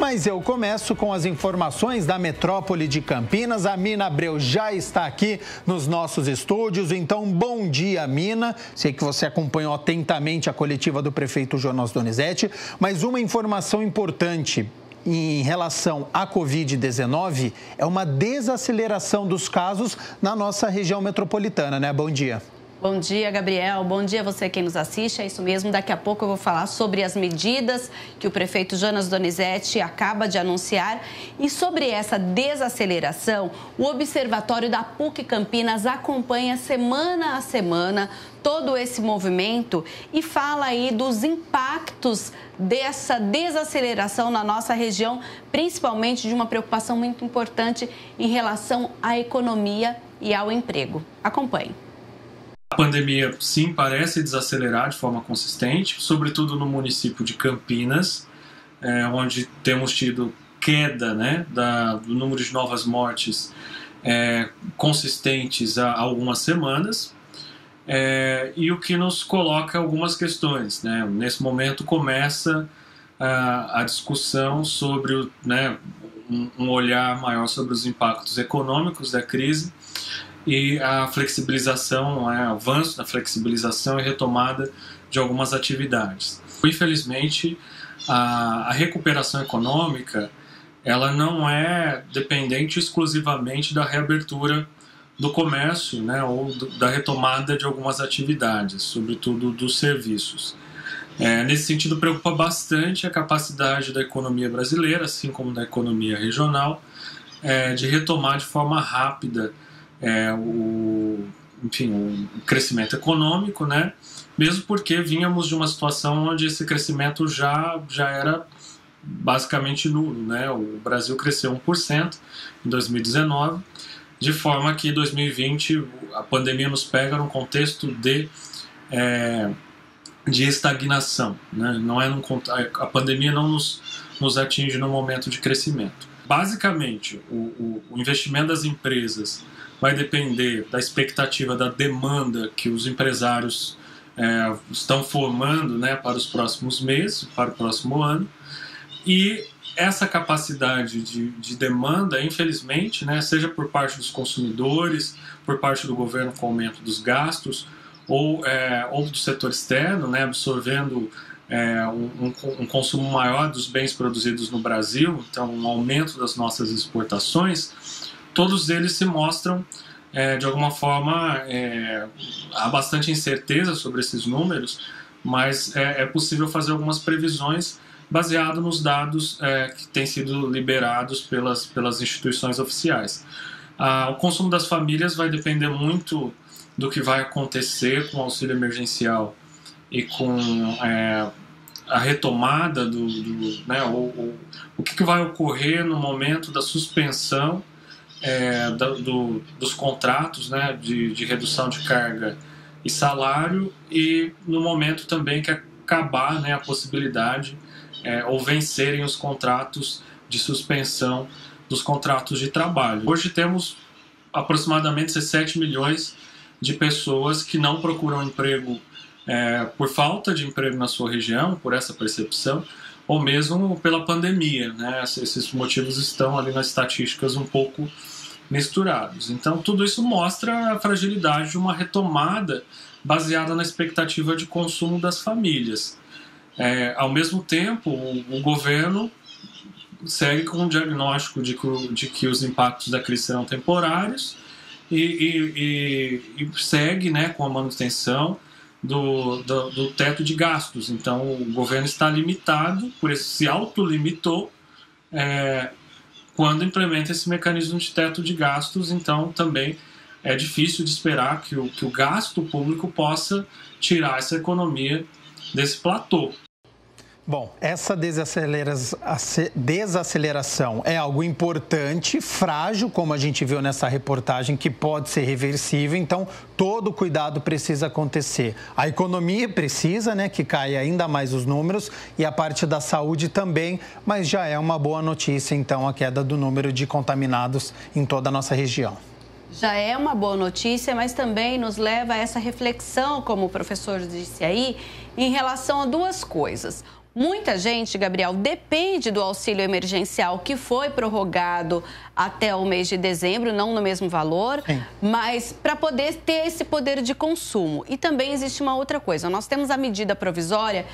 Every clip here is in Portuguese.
Mas eu começo com as informações da metrópole de Campinas. A Mina Abreu já está aqui nos nossos estúdios, então bom dia, Mina. Sei que você acompanhou atentamente a coletiva do prefeito Jonas Donizete, mas uma informação importante em relação à Covid-19 é uma desaceleração dos casos na nossa região metropolitana, né? Bom dia. Bom dia, Gabriel. Bom dia a você quem nos assiste. É isso mesmo. Daqui a pouco eu vou falar sobre as medidas que o prefeito Jonas Donizete acaba de anunciar. E sobre essa desaceleração, o Observatório da PUC Campinas acompanha semana a semana todo esse movimento e fala aí dos impactos dessa desaceleração na nossa região, principalmente de uma preocupação muito importante em relação à economia e ao emprego. Acompanhe. A pandemia, sim, parece desacelerar de forma consistente, sobretudo no município de Campinas, onde temos tido queda, né, do número de novas mortes consistentes há algumas semanas, e o que nos coloca algumas questões, né? Nesse momento começa a discussão sobre um olhar maior sobre os impactos econômicos da crise, e a flexibilização, o avanço da flexibilização e retomada de algumas atividades. Infelizmente, a recuperação econômica ela não é dependente exclusivamente da reabertura do comércio, né, ou da retomada de algumas atividades, sobretudo dos serviços. Nesse sentido, preocupa bastante a capacidade da economia brasileira, assim como da economia regional, de retomar de forma rápida o crescimento econômico, né? Mesmo porque vínhamos de uma situação onde esse crescimento já era basicamente nulo, né? O Brasil cresceu 1% em 2019, de forma que em 2020 a pandemia nos pega num contexto de estagnação, né? Não a pandemia não nos atinge no momento de crescimento. Basicamente, o investimento das empresas vai depender da expectativa da demanda que os empresários estão formando, né, para os próximos meses, para o próximo ano. E essa capacidade de demanda, infelizmente, né, seja por parte dos consumidores, por parte do governo com o aumento dos gastos, ou do setor externo, né, absorvendo um consumo maior dos bens produzidos no Brasil, então um aumento das nossas exportações, todos eles se mostram, de alguma forma, há bastante incerteza sobre esses números, mas é possível fazer algumas previsões baseado nos dados que têm sido liberados pelas instituições oficiais. O consumo das famílias vai depender muito do que vai acontecer com o auxílio emergencial e com a retomada o que vai ocorrer no momento da suspensão dos contratos, né, de redução de carga e salário, e no momento também que acabar, né, a possibilidade ou vencerem os contratos de suspensão dos contratos de trabalho. Hoje temos aproximadamente 17 milhões de pessoas que não procuram emprego por falta de emprego na sua região, por essa percepção, ou mesmo pela pandemia, né? Esses motivos estão ali nas estatísticas um pouco misturados. Então, tudo isso mostra a fragilidade de uma retomada baseada na expectativa de consumo das famílias. Ao mesmo tempo, o governo segue com um diagnóstico de que os impactos da crise serão temporários e segue, né, com a manutenção do teto de gastos. Então, o governo está limitado, se autolimitou quando implementa esse mecanismo de teto de gastos. Então, também é difícil de esperar que o gasto público possa tirar essa economia desse platô. Bom, essa desaceleração é algo importante, frágil, como a gente viu nessa reportagem, que pode ser reversível, então todo cuidado precisa acontecer. A economia precisa, né, que caia ainda mais os números, e a parte da saúde também, mas já é uma boa notícia, então, a queda do número de contaminados em toda a nossa região. Já é uma boa notícia, mas também nos leva a essa reflexão, como o professor disse aí, em relação a duas coisas. Muita gente, Gabriel, depende do auxílio emergencial que foi prorrogado até o mês de dezembro, não no mesmo valor, mas para poder ter esse poder de consumo. E também existe uma outra coisa, nós temos a medida provisória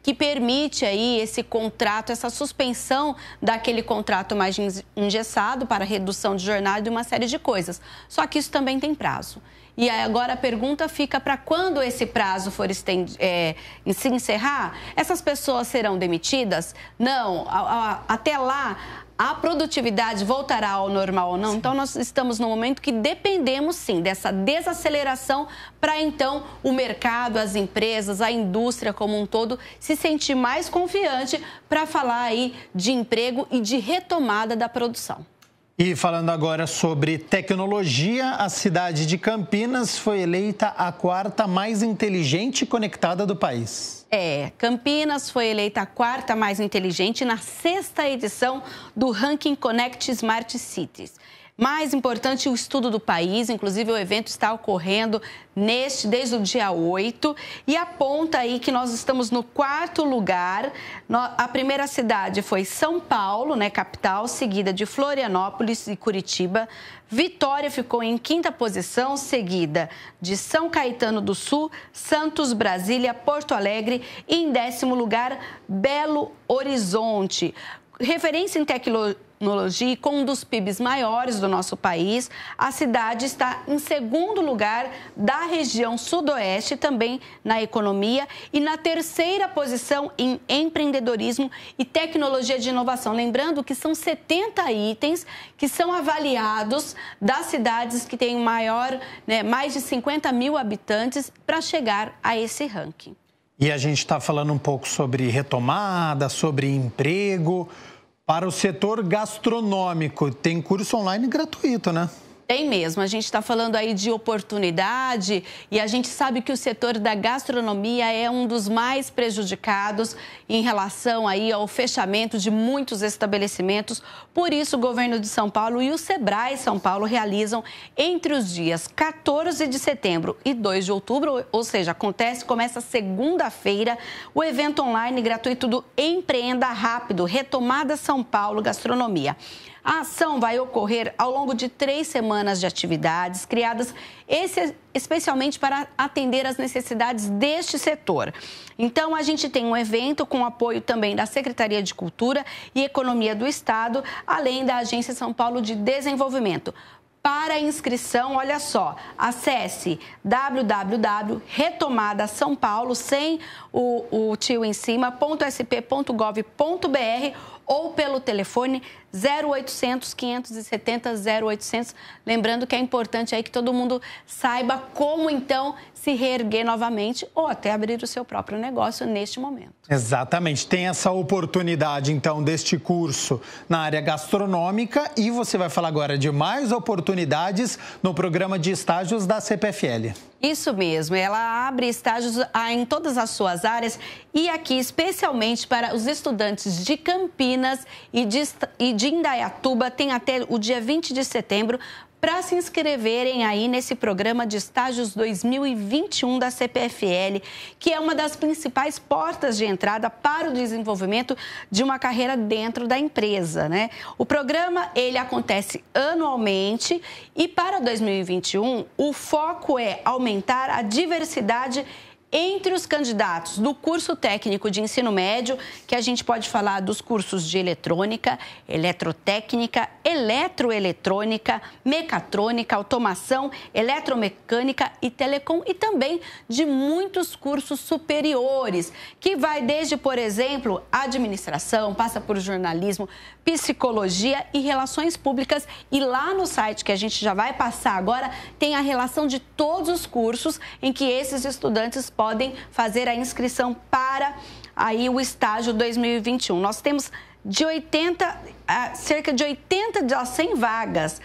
que permite aí esse contrato, essa suspensão daquele contrato mais engessado para redução de jornada e uma série de coisas. Só que isso também tem prazo. E aí agora a pergunta fica para quando esse prazo for se encerrar, essas pessoas serão demitidas? Não, até lá a produtividade voltará ao normal ou não? Sim. Então nós estamos num momento que dependemos sim dessa desaceleração para então o mercado, as empresas, a indústria como um todo se sentir mais confiante para falar aí de emprego e de retomada da produção. E falando agora sobre tecnologia, a cidade de Campinas foi eleita a 4ª mais inteligente e conectada do país. Campinas foi eleita a 4ª mais inteligente na 6ª edição do ranking Connect Smart Cities. Mais importante, o estudo do país, inclusive o evento está ocorrendo desde o dia 8 e aponta aí que nós estamos no 4º lugar. A primeira cidade foi São Paulo, né, capital, seguida de Florianópolis e Curitiba. Vitória ficou em 5ª posição, seguida de São Caetano do Sul, Santos, Brasília, Porto Alegre e em 10º lugar, Belo Horizonte. Referência em tecnologia e com um dos PIBs maiores do nosso país, a cidade está em 2º lugar da região sudoeste, também na economia, e na 3ª posição em empreendedorismo e tecnologia de inovação. Lembrando que são 70 itens que são avaliados das cidades que têm mais de 50 mil habitantes para chegar a esse ranking. E a gente está falando um pouco sobre retomada, sobre emprego. Para o setor gastronômico, tem curso online gratuito, né? Tem mesmo, a gente está falando aí de oportunidade e a gente sabe que o setor da gastronomia é um dos mais prejudicados em relação aí ao fechamento de muitos estabelecimentos. Por isso, o governo de São Paulo e o Sebrae São Paulo realizam entre os dias 14 de setembro e 2 de outubro, ou seja, começa segunda-feira, o evento online gratuito do Empreenda Rápido, Retomada São Paulo Gastronomia. A ação vai ocorrer ao longo de 3 semanas de atividades criadas especialmente para atender às necessidades deste setor. Então, a gente tem um evento com apoio também da Secretaria de Cultura e Economia do Estado, além da Agência São Paulo de Desenvolvimento. Para inscrição, olha só, acesse www.retomadasampaulo, sem o tio em cima, .sp.gov.br ou pelo telefone 0800 570 0800. Lembrando que é importante aí que todo mundo saiba como, então, se reerguer novamente ou até abrir o seu próprio negócio neste momento. Exatamente. Tem essa oportunidade, então, deste curso na área gastronômica e você vai falar agora de mais oportunidades no programa de estágios da CPFL. Isso mesmo, ela abre estágios em todas as suas áreas e aqui especialmente para os estudantes de Campinas e de Indaiatuba, tem até o dia 20 de setembro para se inscreverem aí nesse programa de estágios 2021 da CPFL, que é uma das principais portas de entrada para o desenvolvimento de uma carreira dentro da empresa, né? O programa, ele acontece anualmente e para 2021, o foco é aumentar a diversidade entre os candidatos do curso técnico de ensino médio, que a gente pode falar dos cursos de eletrônica, eletrotécnica, eletroeletrônica, mecatrônica, automação, eletromecânica e telecom, e também de muitos cursos superiores, que vai desde, por exemplo, administração, passa por jornalismo, psicologia e relações públicas. E lá no site que a gente já vai passar agora, tem a relação de todos os cursos em que esses estudantes podem fazer a inscrição para aí o estágio 2021. Nós temos cerca de 80 a 100 vagas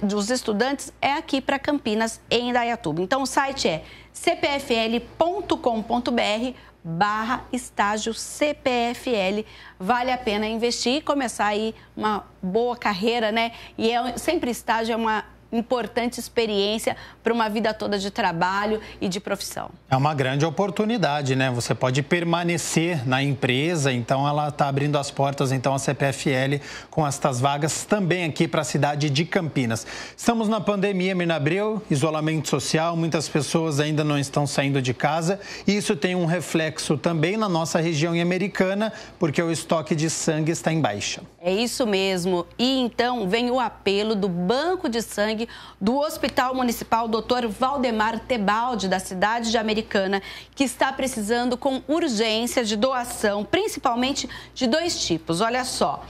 dos estudantes aqui para Campinas, em Indaiatuba. Então, o site é cpfl.com.br/estágio CPFL. Vale a pena investir e começar aí uma boa carreira, né? E sempre estágio é uma importante experiência para uma vida toda de trabalho e de profissão. É uma grande oportunidade, né? Você pode permanecer na empresa, então ela está abrindo as portas, então, a CPFL com estas vagas também aqui para a cidade de Campinas. Estamos na pandemia, Mina Abreu, isolamento social, muitas pessoas ainda não estão saindo de casa e isso tem um reflexo também na nossa região em Americana, porque o estoque de sangue está em baixa. É isso mesmo. E então vem o apelo do Banco de Sangue do Hospital Municipal Dr. Valdemar Tebaldi, da cidade de Americana, que está precisando com urgência de doação, principalmente de 2 tipos. Olha só,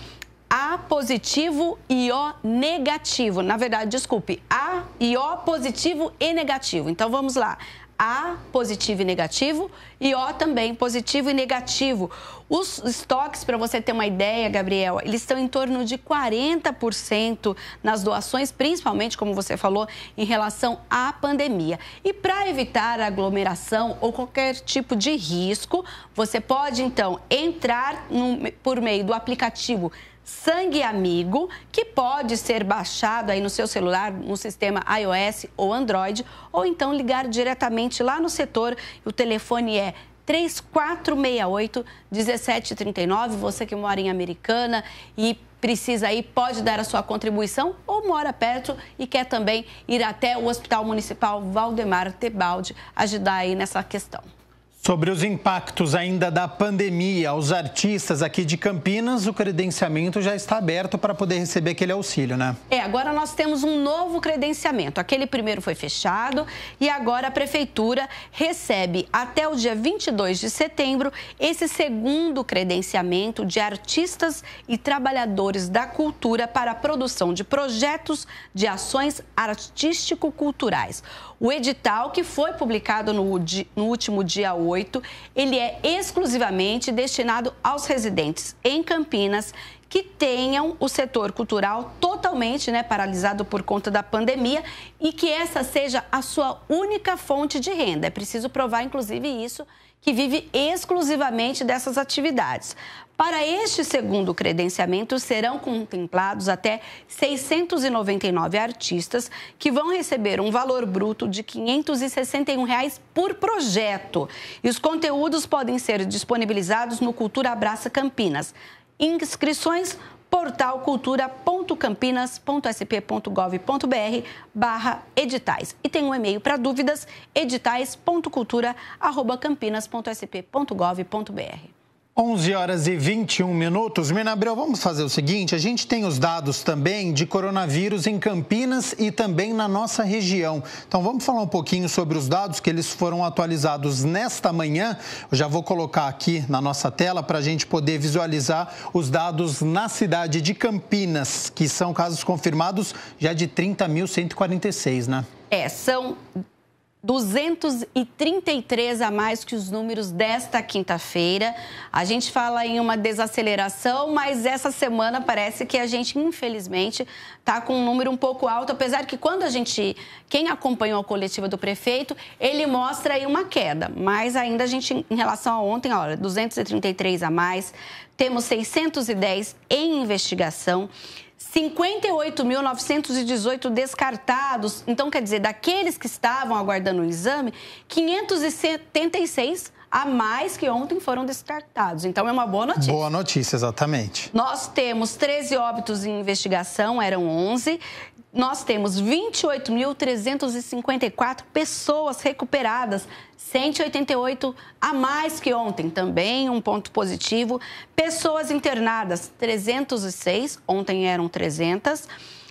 A positivo e O negativo. Na verdade, desculpe, A e O positivo e negativo. Então vamos lá. A positivo e negativo e O também positivo e negativo. Os estoques, para você ter uma ideia, Gabriel, eles estão em torno de 40% nas doações, principalmente, como você falou, em relação à pandemia. E para evitar aglomeração ou qualquer tipo de risco, você pode, então, entrar por meio do aplicativo Sangue Amigo, que pode ser baixado aí no seu celular, no sistema iOS ou Android, ou então ligar diretamente lá no setor. O telefone é 3468-1739. Você que mora em Americana e precisa aí, pode dar a sua contribuição ou mora perto e quer também ir até o Hospital Municipal Valdemar Tebaldi ajudar aí nessa questão. Sobre os impactos ainda da pandemia aos artistas aqui de Campinas, o credenciamento já está aberto para poder receber aquele auxílio, né? Agora nós temos um novo credenciamento. Aquele primeiro foi fechado e agora a Prefeitura recebe até o dia 22 de setembro esse segundo credenciamento de artistas e trabalhadores da cultura para a produção de projetos de ações artístico-culturais. O edital, que foi publicado no último dia 8, ele é exclusivamente destinado aos residentes em Campinas que tenham o setor cultural totalmente paralisado por conta da pandemia e que essa seja a sua única fonte de renda. É preciso provar, inclusive, isso, que vive exclusivamente dessas atividades. Para este segundo credenciamento, serão contemplados até 699 artistas que vão receber um valor bruto de R$ 561 por projeto. E os conteúdos podem ser disponibilizados no Cultura Abraça Campinas. Inscrições, portalcultura.campinas.sp.gov.br/editais. E tem um e-mail para dúvidas, editais.cultura@campinas.sp.gov.br. 11h21. Mina Abreu, vamos fazer o seguinte, a gente tem os dados também de coronavírus em Campinas e também na nossa região. Então vamos falar um pouquinho sobre os dados que eles foram atualizados nesta manhã. Eu já vou colocar aqui na nossa tela para a gente poder visualizar os dados na cidade de Campinas, que são casos confirmados já de 30.146, né? São 233 a mais que os números desta quinta-feira. A gente fala em uma desaceleração, mas essa semana parece que a gente, infelizmente, está com um número um pouco alto, apesar que quem acompanhou a coletiva do prefeito, ele mostra aí uma queda, mas ainda a gente, em relação a ontem, olha, 233 a mais, temos 610 em investigação, 58.918 descartados. Então, quer dizer, daqueles que estavam aguardando o exame, 576 a mais que ontem foram descartados. Então, é uma boa notícia. Boa notícia, exatamente. Nós temos 13 óbitos em investigação, eram 11. Nós temos 28.354 pessoas recuperadas, 188 a mais que ontem, também um ponto positivo. Pessoas internadas, 306, ontem eram 300.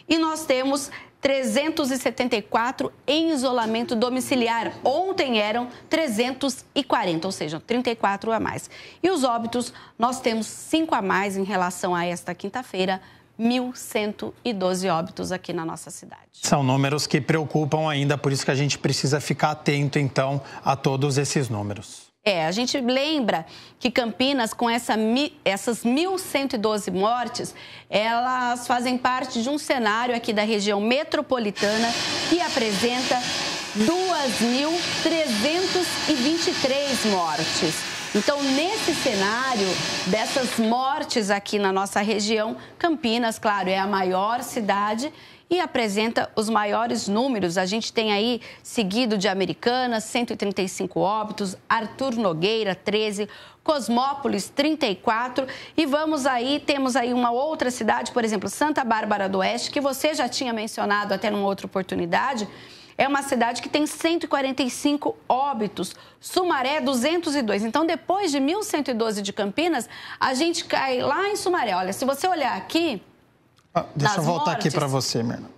E nós temos 374 em isolamento domiciliar, ontem eram 340, ou seja, 34 a mais. E os óbitos, nós temos 5 a mais em relação a esta quinta-feira, 1.112 óbitos aqui na nossa cidade. São números que preocupam ainda, por isso que a gente precisa ficar atento, então, a todos esses números. A gente lembra que Campinas, com essas 1.112 mortes, elas fazem parte de um cenário aqui da região metropolitana que apresenta 2.323 mortes. Então, nesse cenário dessas mortes aqui na nossa região, Campinas, claro, é a maior cidade e apresenta os maiores números. A gente tem aí, seguido de Americana, 135 óbitos, Arthur Nogueira, 13, Cosmópolis, 34. E temos aí uma outra cidade, por exemplo, Santa Bárbara do Oeste, que você já tinha mencionado até numa outra oportunidade. É uma cidade que tem 145 óbitos, Sumaré 202. Então, depois de 1.112 de Campinas, a gente cai lá em Sumaré. Olha, se você olhar aqui... Deixa eu voltar aqui para você, Mirna.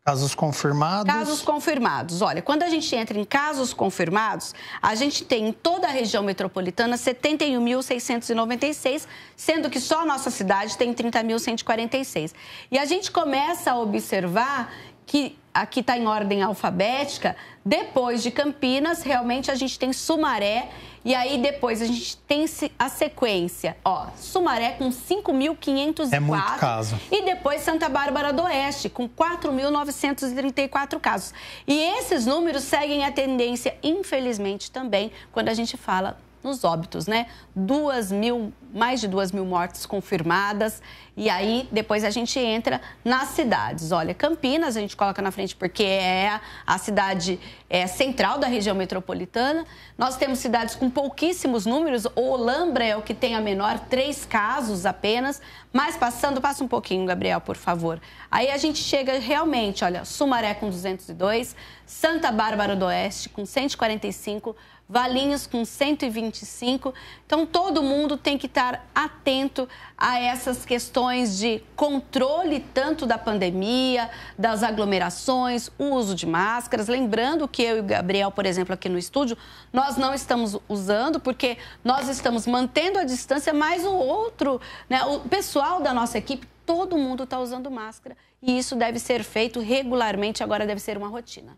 Casos confirmados. Casos confirmados. Olha, quando a gente entra em casos confirmados, a gente tem em toda a região metropolitana 71.696, sendo que só a nossa cidade tem 30.146. E a gente começa a observar que aqui está em ordem alfabética, depois de Campinas, realmente a gente tem Sumaré, e aí depois a gente tem a sequência, Sumaré com 5.504. É muito caso. E depois Santa Bárbara do Oeste, com 4.934 casos. E esses números seguem a tendência, infelizmente, também, quando a gente fala nos óbitos, né? Mais de 2.000 mortes confirmadas. E aí, depois a gente entra nas cidades. Olha, Campinas a gente coloca na frente porque é a cidade central da região metropolitana. Nós temos cidades com pouquíssimos números. Olambra é o que tem a menor, 3 casos apenas. Mas passa um pouquinho, Gabriel, por favor. Aí a gente chega realmente, olha, Sumaré com 202, Santa Bárbara do Oeste com 145, Valinhos com 125. Então, todo mundo tem que estar atento a essas questões de controle tanto da pandemia, das aglomerações, o uso de máscaras. Lembrando que eu e o Gabriel, por exemplo, aqui no estúdio, nós não estamos usando porque nós estamos mantendo a distância, mas o pessoal da nossa equipe, todo mundo está usando máscara. E isso deve ser feito regularmente, agora deve ser uma rotina.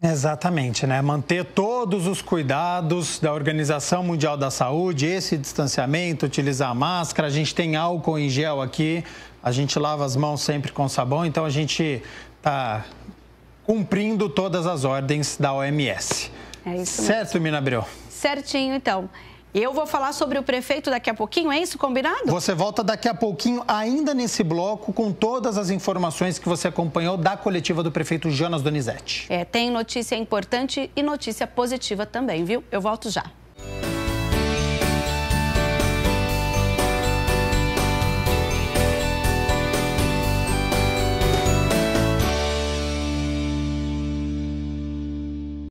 Exatamente, né? Manter todos os cuidados da Organização Mundial da Saúde, esse distanciamento, utilizar máscara, a gente tem álcool em gel aqui, a gente lava as mãos sempre com sabão, então a gente está cumprindo todas as ordens da OMS. É isso mesmo. Certo, Mina Abreu? Certinho, então. Eu vou falar sobre o prefeito daqui a pouquinho, é isso? Combinado? Você volta daqui a pouquinho, ainda nesse bloco, com todas as informações que você acompanhou da coletiva do prefeito Jonas Donizete. Tem notícia importante e notícia positiva também, viu? Eu volto já.